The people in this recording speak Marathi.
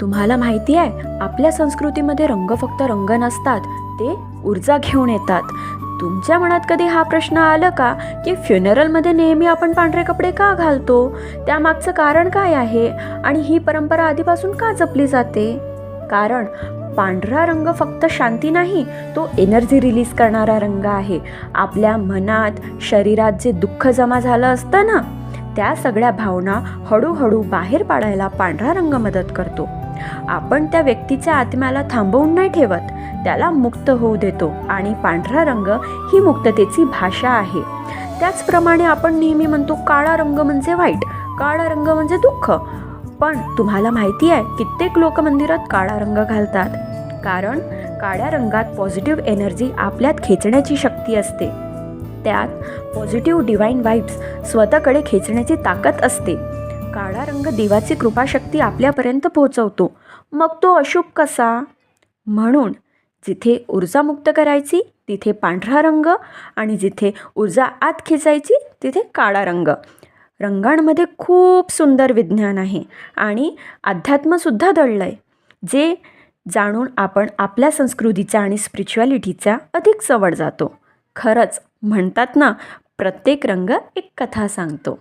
तुम्हाला माहिती आहे, आपल्या संस्कृतीमध्ये रंग फक्त रंग नसतात, ते ऊर्जा घेऊन येतात. तुमच्या मनात कधी हा प्रश्न आला का की फ्युनरलमध्ये नेहमी आपण पांढरे कपडे का घालतो? त्यामागचं कारण काय आहे आणि ही परंपरा आधीपासून का जपली जाते? कारण पांढरा रंग फक्त शांती नाही, तो एनर्जी रिलीज करणारा रंग आहे. आपल्या मनात, शरीरात जे दुःख जमा झालं असतं ना, त्या सगळ्या भावना हळूहळू बाहेर पाडायला पांढरा रंग मदत करतो. आपण त्या व्यक्तीच्या आत्म्याला थांबवून नाही ठेवत, त्याला मुक्त होऊ देतो आणि पांढरा रंग ही मुक्ततेची भाषा आहे. त्याचप्रमाणे आपण नेहमी म्हणतो काळा रंग म्हणजे वाईट, काळा रंग म्हणजे दुःख. पण तुम्हाला माहिती आहे, कित्येक लोक मंदिरात काळा रंग घालतात, कारण काळ्या रंगात पॉझिटिव्ह एनर्जी आपल्यात खेचण्याची शक्ती असते. त्यात पॉझिटिव्ह डिवाइन वाइब्स स्वतःकडे खेचण्याची ताकद असते. काळा रंग देवाची कृपाशक्ती आपल्यापर्यंत पोहोचवतो. मग तो अशुभ कसा? म्हणून जिथे ऊर्जा मुक्त करायची तिथे पांढरा रंग आणि जिथे ऊर्जा आत खेचायची तिथे काळा रंग. रंगांमध्ये खूप सुंदर विज्ञान आहे आणि अध्यात्मसुद्धा दडलं आहे, जे जाणून आपण आपल्या संस्कृतीच्या आणि स्पिरिच्युअलिटीच्या अधिक जवळ जातो. खरंच म्हणतात ना, प्रत्येक रंग एक कथा सांगतो.